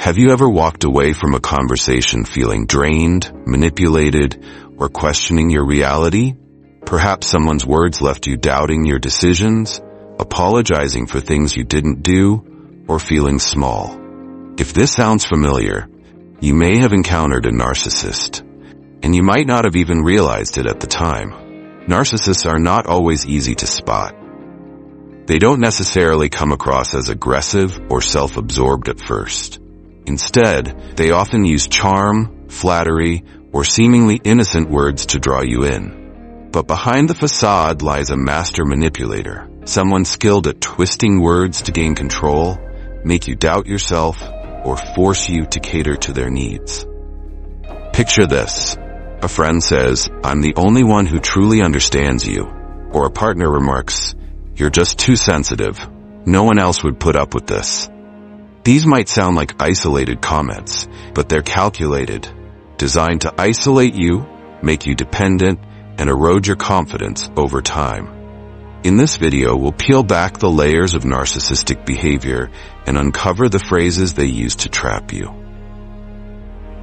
Have you ever walked away from a conversation feeling drained, manipulated, or questioning your reality? Perhaps someone's words left you doubting your decisions, apologizing for things you didn't do, or feeling small. If this sounds familiar, you may have encountered a narcissist, and you might not have even realized it at the time. Narcissists are not always easy to spot. They don't necessarily come across as aggressive or self-absorbed at first. Instead, they often use charm, flattery, or seemingly innocent words to draw you in. But behind the facade lies a master manipulator, someone skilled at twisting words to gain control, make you doubt yourself, or force you to cater to their needs. Picture this. A friend says, "I'm the only one who truly understands you," or a partner remarks, "You're just too sensitive. No one else would put up with this." These might sound like isolated comments, but they're calculated, designed to isolate you, make you dependent, and erode your confidence over time. In this video, we'll peel back the layers of narcissistic behavior and uncover the phrases they use to trap you.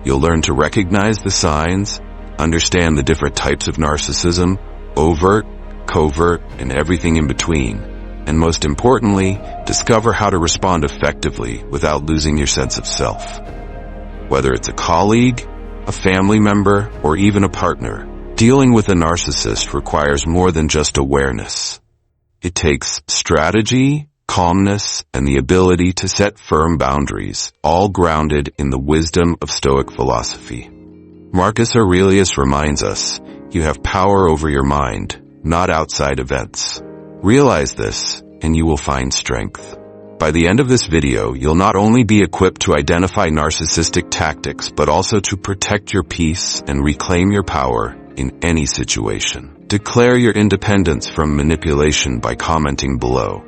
You'll learn to recognize the signs, understand the different types of narcissism, overt, covert, and everything in between, and most importantly, discover how to respond effectively without losing your sense of self. Whether it's a colleague, a family member, or even a partner, dealing with a narcissist requires more than just awareness. It takes strategy, calmness, and the ability to set firm boundaries, all grounded in the wisdom of Stoic philosophy. Marcus Aurelius reminds us, you have power over your mind, not outside events. Realize this, and you will find strength. By the end of this video, you'll not only be equipped to identify narcissistic tactics, but also to protect your peace and reclaim your power in any situation. Declare your independence from manipulation by commenting below.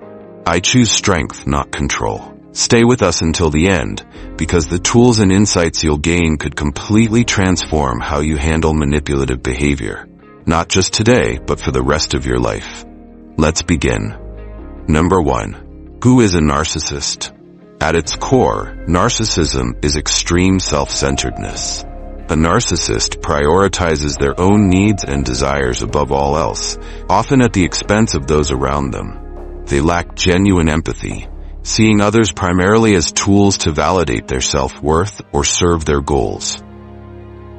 I choose strength, not control. Stay with us until the end, because the tools and insights you'll gain could completely transform how you handle manipulative behavior. Not just today, but for the rest of your life. Let's begin. Number 1. Who is a narcissist? At its core, narcissism is extreme self-centeredness. A narcissist prioritizes their own needs and desires above all else, often at the expense of those around them. They lack genuine empathy, seeing others primarily as tools to validate their self-worth or serve their goals.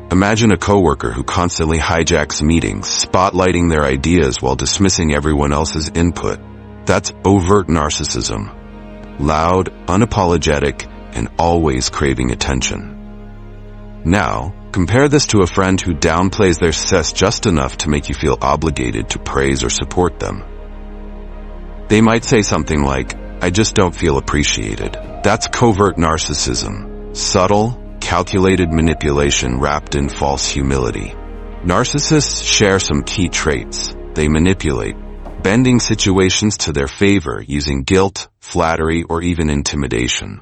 Imagine a coworker who constantly hijacks meetings, spotlighting their ideas while dismissing everyone else's input. That's overt narcissism. Loud, unapologetic, and always craving attention. Now, compare this to a friend who downplays their success just enough to make you feel obligated to praise or support them. They might say something like, "I just don't feel appreciated." That's covert narcissism. Subtle, calculated manipulation wrapped in false humility. Narcissists share some key traits. They manipulate, bending situations to their favor using guilt, flattery, or even intimidation.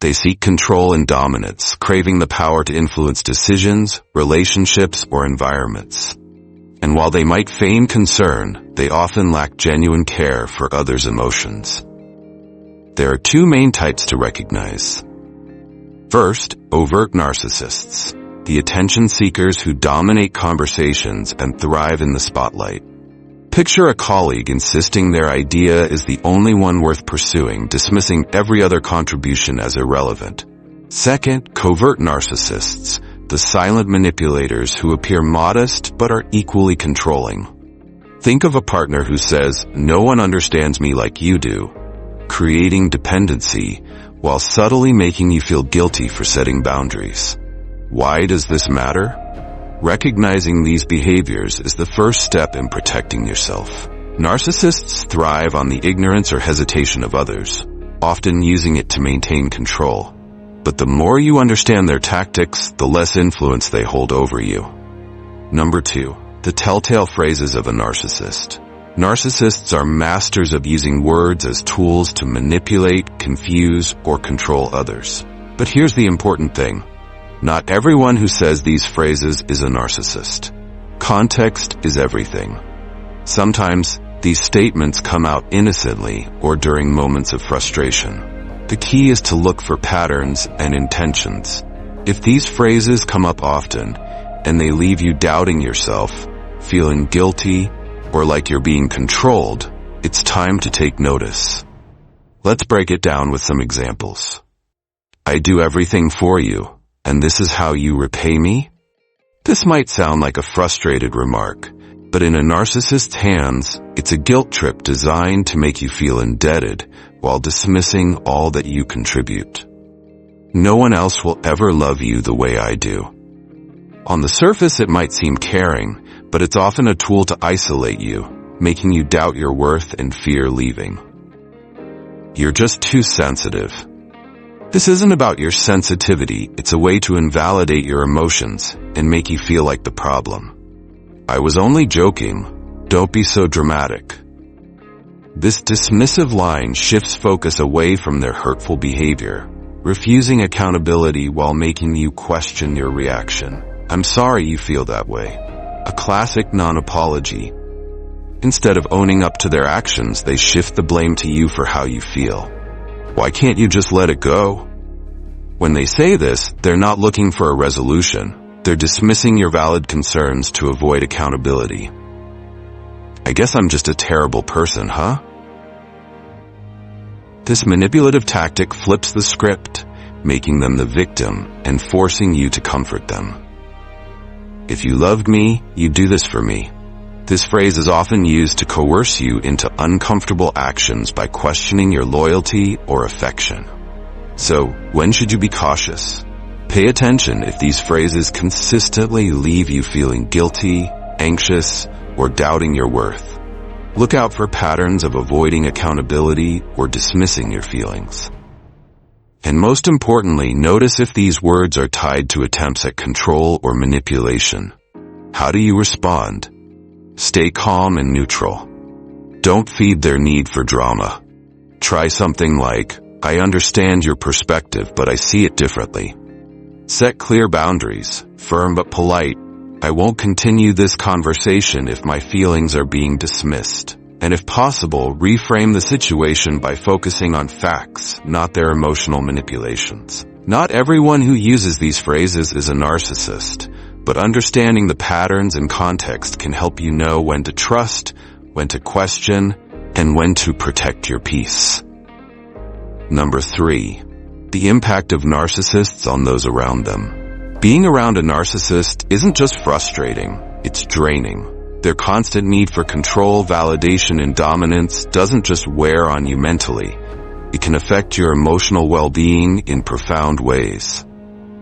They seek control and dominance, craving the power to influence decisions, relationships, or environments. And while they might feign concern, they often lack genuine care for others' emotions. There are 2 main types to recognize. First, overt narcissists, the attention seekers who dominate conversations and thrive in the spotlight. Picture a colleague insisting their idea is the only one worth pursuing, dismissing every other contribution as irrelevant. Second, covert narcissists, the silent manipulators who appear modest but are equally controlling. Think of a partner who says, "No one understands me like you do," creating dependency while subtly making you feel guilty for setting boundaries. Why does this matter? Recognizing these behaviors is the first step in protecting yourself. Narcissists thrive on the ignorance or hesitation of others, often using it to maintain control. But the more you understand their tactics, the less influence they hold over you. Number 2. The telltale phrases of a narcissist. Narcissists are masters of using words as tools to manipulate, confuse, or control others. But here's the important thing. Not everyone who says these phrases is a narcissist. Context is everything. Sometimes, these statements come out innocently or during moments of frustration. The key is to look for patterns and intentions. If these phrases come up often, and they leave you doubting yourself, feeling guilty, or like you're being controlled, it's time to take notice. Let's break it down with some examples. I do everything for you, and this is how you repay me? This might sound like a frustrated remark, but in a narcissist's hands, it's a guilt trip designed to make you feel indebted while dismissing all that you contribute. No one else will ever love you the way I do. On the surface, it might seem caring, but it's often a tool to isolate you, making you doubt your worth and fear leaving. You're just too sensitive. This isn't about your sensitivity, it's a way to invalidate your emotions and make you feel like the problem. I was only joking, don't be so dramatic. This dismissive line shifts focus away from their hurtful behavior, refusing accountability while making you question your reaction. I'm sorry you feel that way. A classic non-apology. Instead of owning up to their actions, they shift the blame to you for how you feel. Why can't you just let it go? When they say this, they're not looking for a resolution. They're dismissing your valid concerns to avoid accountability. I guess I'm just a terrible person, huh? This manipulative tactic flips the script, making them the victim and forcing you to comfort them. If you loved me, you'd do this for me. This phrase is often used to coerce you into uncomfortable actions by questioning your loyalty or affection. So, when should you be cautious? Pay attention if these phrases consistently leave you feeling guilty, anxious, or doubting your worth. Look out for patterns of avoiding accountability or dismissing your feelings. And most importantly, notice if these words are tied to attempts at control or manipulation. How do you respond? Stay calm and neutral. Don't feed their need for drama. Try something like, I understand your perspective, but I see it differently. Set clear boundaries, firm but polite. I won't continue this conversation if my feelings are being dismissed. And if possible, reframe the situation by focusing on facts, not their emotional manipulations. Not everyone who uses these phrases is a narcissist, but understanding the patterns and context can help you know when to trust, when to question, and when to protect your peace. Number 3. The impact of narcissists on those around them. Being around a narcissist isn't just frustrating, it's draining. Their constant need for control, validation, and dominance doesn't just wear on you mentally. It can affect your emotional well-being in profound ways.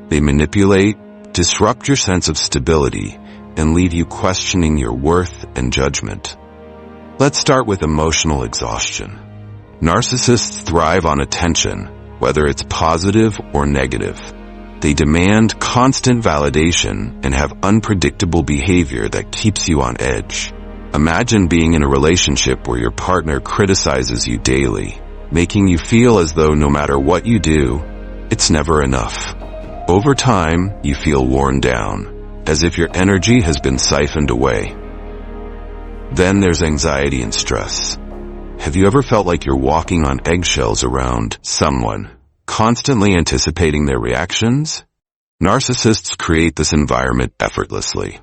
They manipulate, disrupt your sense of stability, and leave you questioning your worth and judgment. Let's start with emotional exhaustion. Narcissists thrive on attention, whether it's positive or negative. They demand constant validation and have unpredictable behavior that keeps you on edge. Imagine being in a relationship where your partner criticizes you daily, making you feel as though no matter what you do, it's never enough. Over time, you feel worn down, as if your energy has been siphoned away. Then there's anxiety and stress. Have you ever felt like you're walking on eggshells around someone, constantly anticipating their reactions? Narcissists create this environment effortlessly.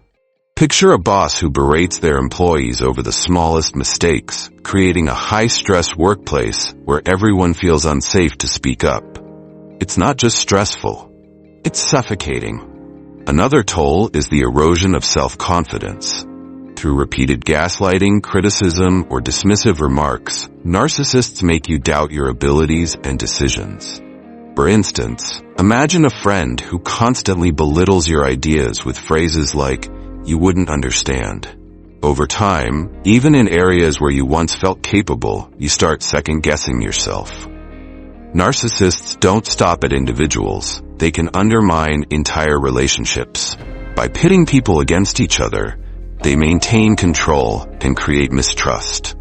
Picture a boss who berates their employees over the smallest mistakes, creating a high-stress workplace where everyone feels unsafe to speak up. It's not just stressful. It's suffocating. Another toll is the erosion of self-confidence. Through repeated gaslighting, criticism, or dismissive remarks, narcissists make you doubt your abilities and decisions. For instance, imagine a friend who constantly belittles your ideas with phrases like, "You wouldn't understand." Over time, even in areas where you once felt capable, you start second-guessing yourself. Narcissists don't stop at individuals. They can undermine entire relationships. By pitting people against each other, they maintain control and create mistrust.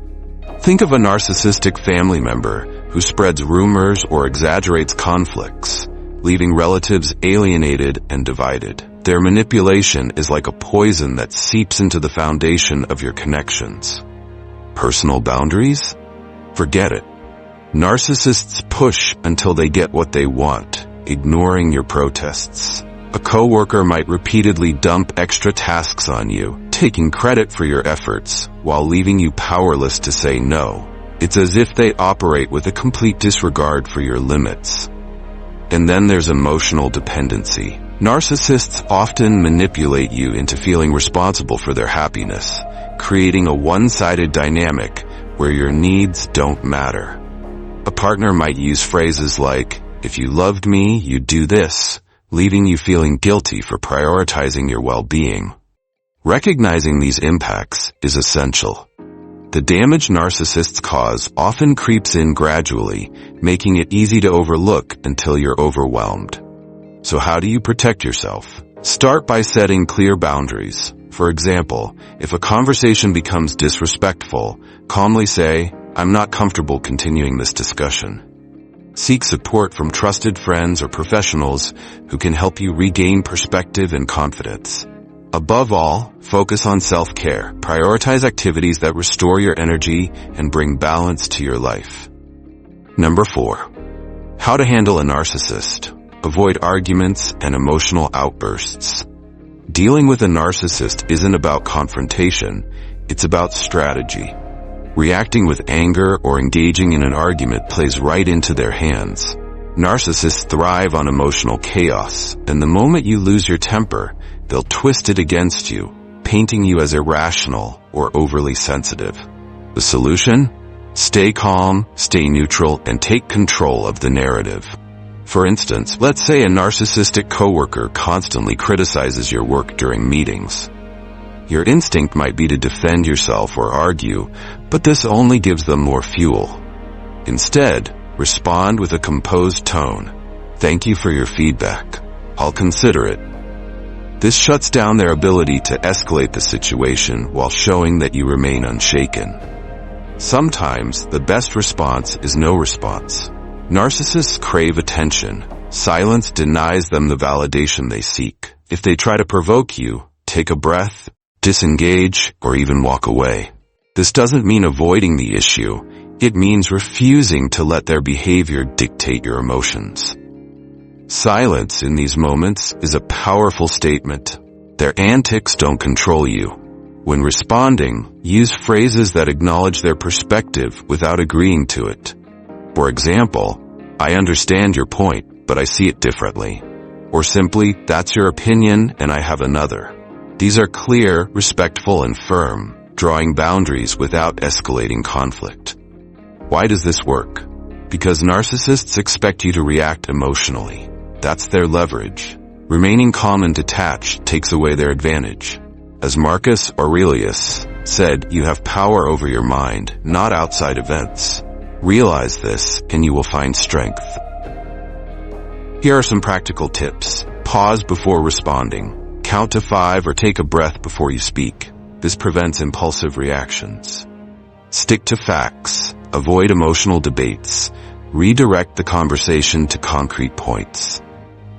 Think of a narcissistic family member who spreads rumors or exaggerates conflicts, leaving relatives alienated and divided. Their manipulation is like a poison that seeps into the foundation of your connections. Personal boundaries? Forget it. Narcissists push until they get what they want, ignoring your protests. A coworker might repeatedly dump extra tasks on you, taking credit for your efforts, while leaving you powerless to say no. It's as if they operate with a complete disregard for your limits. And then there's emotional dependency. Narcissists often manipulate you into feeling responsible for their happiness, creating a one-sided dynamic where your needs don't matter. A partner might use phrases like, "If you loved me, you'd do this," leaving you feeling guilty for prioritizing your well-being. Recognizing these impacts is essential. The damage narcissists cause often creeps in gradually, making it easy to overlook until you're overwhelmed. So how do you protect yourself? Start by setting clear boundaries. For example, if a conversation becomes disrespectful, calmly say, "I'm not comfortable continuing this discussion." Seek support from trusted friends or professionals who can help you regain perspective and confidence. Above all, focus on self-care. Prioritize activities that restore your energy and bring balance to your life. Number 4. How to handle a narcissist. Avoid arguments and emotional outbursts. Dealing with a narcissist isn't about confrontation, it's about strategy. Reacting with anger or engaging in an argument plays right into their hands. Narcissists thrive on emotional chaos, and the moment you lose your temper, they'll twist it against you, painting you as irrational or overly sensitive. The solution? Stay calm, stay neutral, and take control of the narrative. For instance, let's say a narcissistic coworker constantly criticizes your work during meetings. Your instinct might be to defend yourself or argue, but this only gives them more fuel. Instead, respond with a composed tone. "Thank you for your feedback. I'll consider it." This shuts down their ability to escalate the situation while showing that you remain unshaken. Sometimes, the best response is no response. Narcissists crave attention. Silence denies them the validation they seek. If they try to provoke you, take a breath, disengage, or even walk away. This doesn't mean avoiding the issue. It means refusing to let their behavior dictate your emotions. Silence in these moments is a powerful statement. Their antics don't control you. When responding, use phrases that acknowledge their perspective without agreeing to it. For example, "I understand your point, but I see it differently." Or simply, "That's your opinion and I have another." These are clear, respectful, and firm, drawing boundaries without escalating conflict. Why does this work? Because narcissists expect you to react emotionally. That's their leverage. Remaining calm and detached takes away their advantage. As Marcus Aurelius said, "You have power over your mind, not outside events." Realize this, and you will find strength. Here are some practical tips. Pause before responding. Count to 5 or take a breath before you speak. This prevents impulsive reactions. Stick to facts. Avoid emotional debates. Redirect the conversation to concrete points.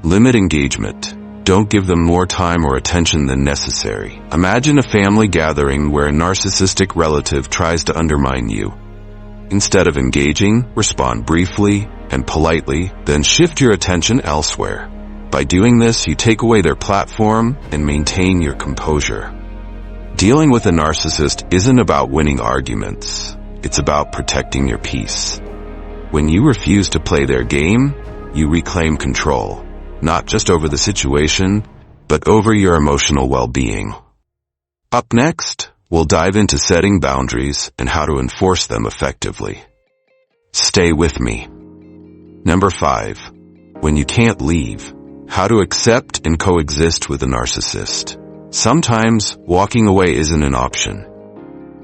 Limit engagement. Don't give them more time or attention than necessary. Imagine a family gathering where a narcissistic relative tries to undermine you. Instead of engaging, respond briefly and politely, then shift your attention elsewhere. By doing this, you take away their platform and maintain your composure. Dealing with a narcissist isn't about winning arguments. It's about protecting your peace. When you refuse to play their game, you reclaim control, not just over the situation, but over your emotional well-being. Up next, we'll dive into setting boundaries and how to enforce them effectively. Stay with me. Number 5. When you can't leave. How to accept and coexist with a narcissist. Sometimes, walking away isn't an option.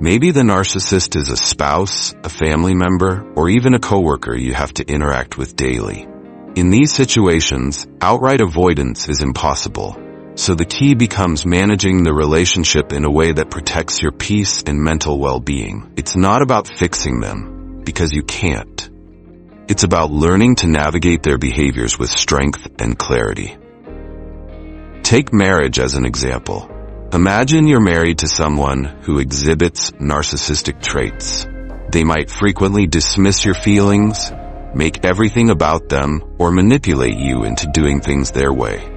Maybe the narcissist is a spouse, a family member, or even a coworker you have to interact with daily. In these situations, outright avoidance is impossible. So the key becomes managing the relationship in a way that protects your peace and mental well-being. It's not about fixing them, because you can't. It's about learning to navigate their behaviors with strength and clarity. Take marriage as an example. Imagine you're married to someone who exhibits narcissistic traits. They might frequently dismiss your feelings, make everything about them, or manipulate you into doing things their way.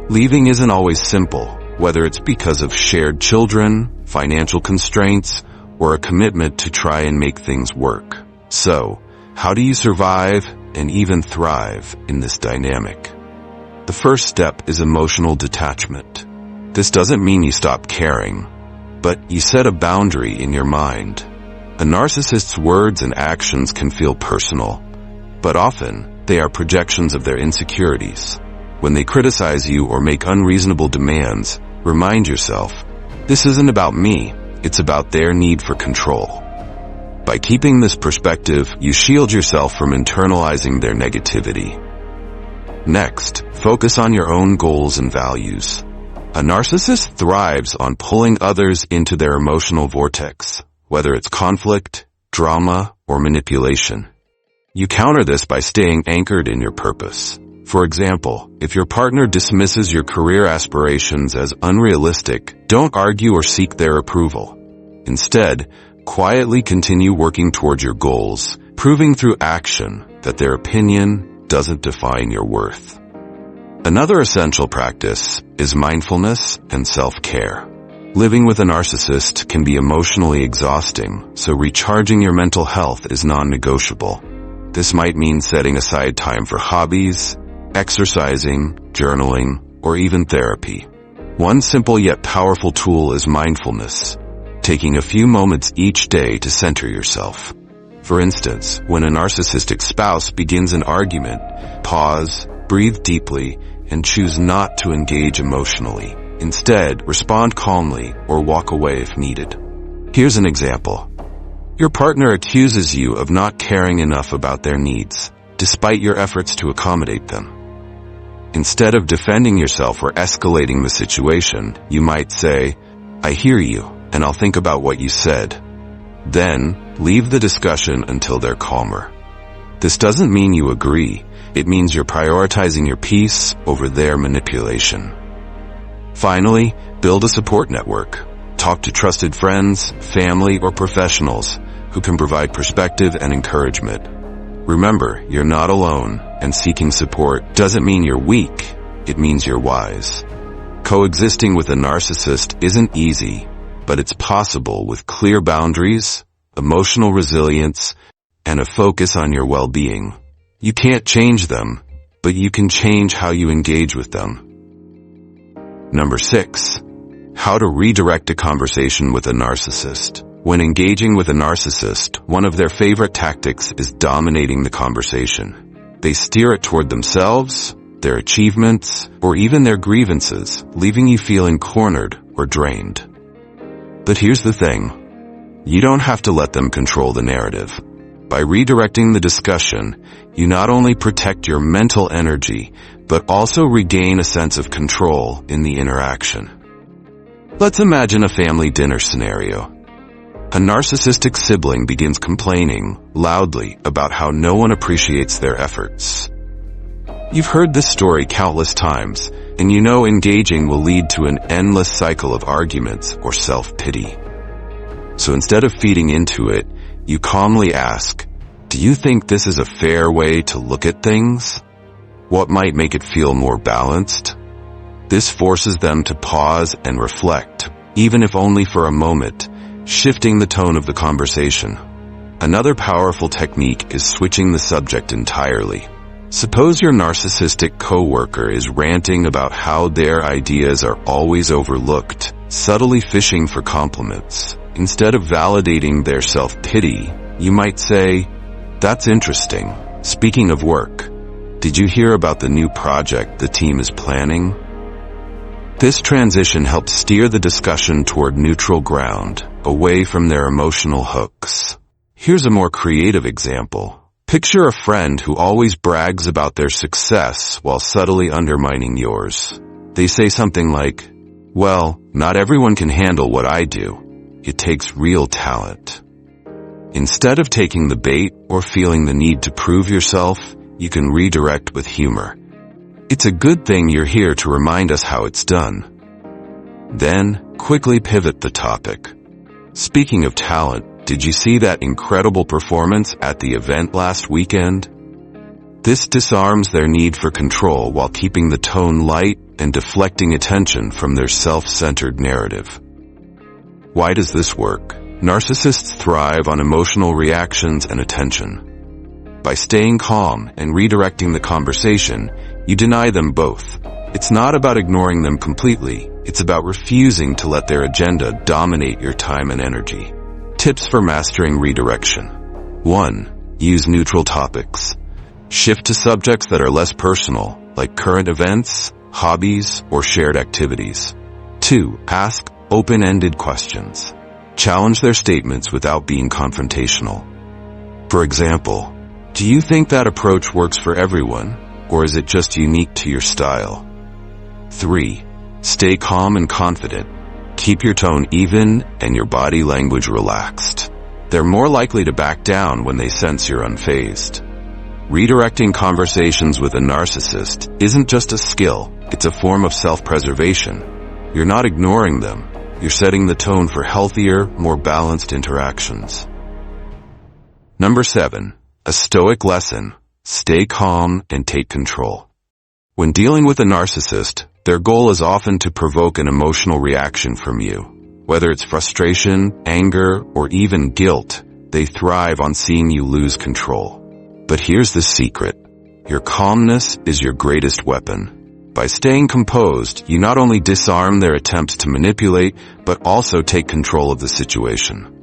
Leaving isn't always simple, whether it's because of shared children, financial constraints, or a commitment to try and make things work. So, how do you survive and even thrive in this dynamic? The first step is emotional detachment. This doesn't mean you stop caring, but you set a boundary in your mind. A narcissist's words and actions can feel personal, but often they are projections of their insecurities. When they criticize you or make unreasonable demands, remind yourself, this isn't about me, it's about their need for control. By keeping this perspective, you shield yourself from internalizing their negativity. Next, focus on your own goals and values. A narcissist thrives on pulling others into their emotional vortex, whether it's conflict, drama, or manipulation. You counter this by staying anchored in your purpose. For example, if your partner dismisses your career aspirations as unrealistic, don't argue or seek their approval. Instead, quietly continue working towards your goals, proving through action that their opinion doesn't define your worth. Another essential practice is mindfulness and self-care. Living with a narcissist can be emotionally exhausting, so recharging your mental health is non-negotiable. This might mean setting aside time for hobbies, exercising, journaling, or even therapy. One simple yet powerful tool is mindfulness, taking a few moments each day to center yourself. For instance, when a narcissistic spouse begins an argument, pause, breathe deeply, and choose not to engage emotionally. Instead, respond calmly or walk away if needed. Here's an example. Your partner accuses you of not caring enough about their needs, despite your efforts to accommodate them. Instead of defending yourself or escalating the situation, you might say, "I hear you, and I'll think about what you said." Then, leave the discussion until they're calmer. This doesn't mean you agree. It means you're prioritizing your peace over their manipulation. Finally, build a support network. Talk to trusted friends, family, or professionals who can provide perspective and encouragement. Remember, you're not alone, and seeking support doesn't mean you're weak. It means you're wise. Coexisting with a narcissist isn't easy, but it's possible with clear boundaries, emotional resilience, and a focus on your well-being. You can't change them, but you can change how you engage with them. Number 6. How to redirect a conversation with a narcissist. When engaging with a narcissist, one of their favorite tactics is dominating the conversation. They steer it toward themselves, their achievements, or even their grievances, leaving you feeling cornered or drained. But here's the thing. You don't have to let them control the narrative. By redirecting the discussion, you not only protect your mental energy, but also regain a sense of control in the interaction. Let's imagine a family dinner scenario. A narcissistic sibling begins complaining loudly about how no one appreciates their efforts. You've heard this story countless times, and you know engaging will lead to an endless cycle of arguments or self-pity. So instead of feeding into it, you calmly ask, "Do you think this is a fair way to look at things? What might make it feel more balanced?" This forces them to pause and reflect, even if only for a moment, shifting the tone of the conversation. Another powerful technique is switching the subject entirely. Suppose your narcissistic coworker is ranting about how their ideas are always overlooked, subtly fishing for compliments. Instead of validating their self-pity, you might say, "That's interesting. Speaking of work, did you hear about the new project the team is planning?" This transition helps steer the discussion toward neutral ground, away from their emotional hooks. Here's a more creative example. Picture a friend who always brags about their success while subtly undermining yours. They say something like, "Well, not everyone can handle what I do. It takes real talent." Instead of taking the bait or feeling the need to prove yourself, you can redirect with humor. "It's a good thing you're here to remind us how it's done." Then, quickly pivot the topic. "Speaking of talent, did you see that incredible performance at the event last weekend? This disarms their need for control while keeping the tone light and deflecting attention from their self-centered narrative. Why does this work? Narcissists thrive on emotional reactions and attention. By staying calm and redirecting the conversation, you deny them both. It's not about ignoring them completely. It's about refusing to let their agenda dominate your time and energy. Tips for mastering redirection. 1. Use neutral topics. Shift to subjects that are less personal, like current events, hobbies, or shared activities. 2. Ask open-ended questions. Challenge their statements without being confrontational. For example, do you think that approach works for everyone, or is it just unique to your style? 3. Stay calm and confident. Keep your tone even and your body language relaxed. They're more likely to back down when they sense you're unfazed. Redirecting conversations with a narcissist isn't just a skill, it's a form of self-preservation. You're not ignoring them, you're setting the tone for healthier, more balanced interactions. Number 7. A Stoic lesson. Stay calm and take control. When dealing with a narcissist, their goal is often to provoke an emotional reaction from you. Whether it's frustration, anger, or even guilt, they thrive on seeing you lose control. But here's the secret. Your calmness is your greatest weapon. By staying composed, you not only disarm their attempts to manipulate, but also take control of the situation.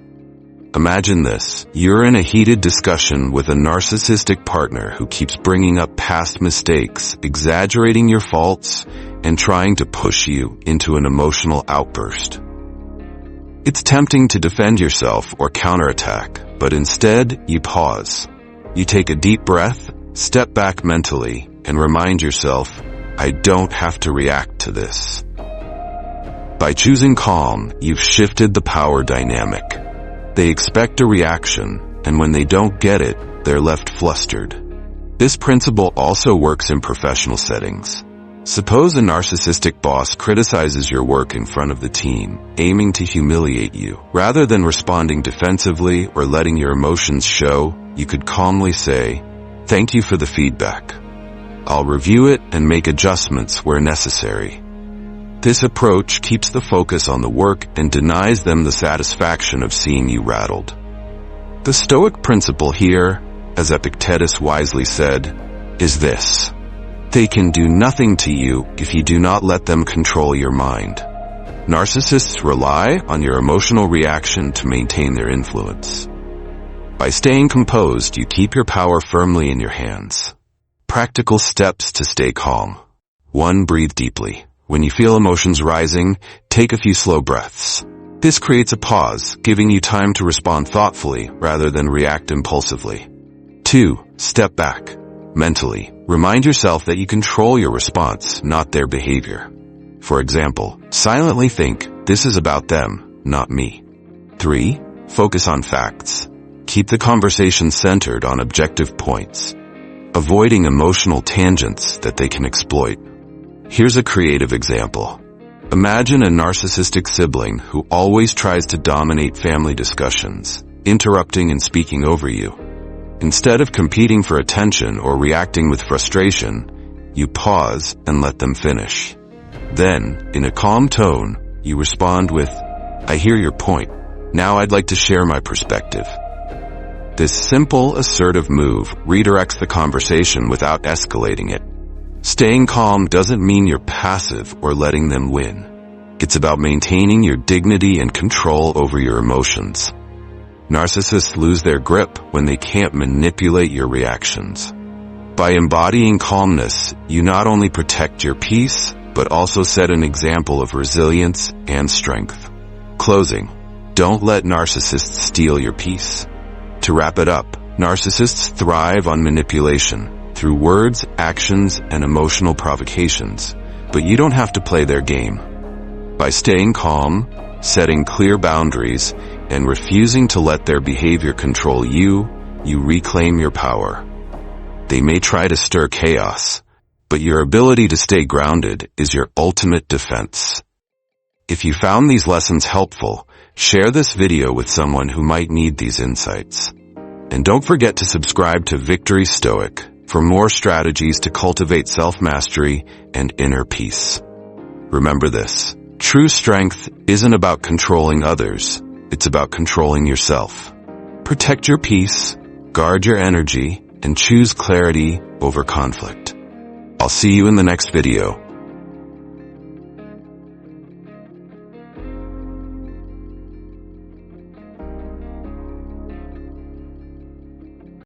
Imagine this. You're in a heated discussion with a narcissistic partner who keeps bringing up past mistakes, exaggerating your faults, and trying to push you into an emotional outburst. It's tempting to defend yourself or counterattack, but instead, you pause. You take a deep breath, step back mentally, and remind yourself, I don't have to react to this. By choosing calm, you've shifted the power dynamic. They expect a reaction, and when they don't get it, they're left flustered. This principle also works in professional settings. Suppose a narcissistic boss criticizes your work in front of the team, aiming to humiliate you. Rather than responding defensively or letting your emotions show, you could calmly say, "Thank you for the feedback. I'll review it and make adjustments where necessary." This approach keeps the focus on the work and denies them the satisfaction of seeing you rattled. The Stoic principle here, as Epictetus wisely said, is this: they can do nothing to you if you do not let them control your mind. Narcissists rely on your emotional reaction to maintain their influence. By staying composed, you keep your power firmly in your hands. Practical steps to stay calm. 1. Breathe deeply. When you feel emotions rising, take a few slow breaths. This creates a pause, giving you time to respond thoughtfully rather than react impulsively. 2. Step back. Mentally, remind yourself that you control your response, not their behavior. For example, silently think, this is about them, not me. 3. Focus on facts. Keep the conversation centered on objective points, avoiding emotional tangents that they can exploit. Here's a creative example. Imagine a narcissistic sibling who always tries to dominate family discussions, interrupting and speaking over you. Instead of competing for attention or reacting with frustration, you pause and let them finish. Then, in a calm tone, you respond with, "I hear your point. Now I'd like to share my perspective." This simple, assertive move redirects the conversation without escalating it. Staying calm doesn't mean you're passive or letting them win. It's about maintaining your dignity and control over your emotions. Narcissists lose their grip when they can't manipulate your reactions. By embodying calmness, you not only protect your peace, but also set an example of resilience and strength. Closing. Don't let narcissists steal your peace. To wrap it up, narcissists thrive on manipulation through words, actions, and emotional provocations, but you don't have to play their game. By staying calm, setting clear boundaries, and refusing to let their behavior control you, you reclaim your power. They may try to stir chaos, but your ability to stay grounded is your ultimate defense. If you found these lessons helpful, Share this video with someone who might need these insights. And don't forget to subscribe to Victory Stoic for more strategies to cultivate self-mastery and inner peace. Remember this: true strength isn't about controlling others, it's about controlling yourself. Protect your peace, guard your energy, and choose clarity over conflict. I'll see you in the next video.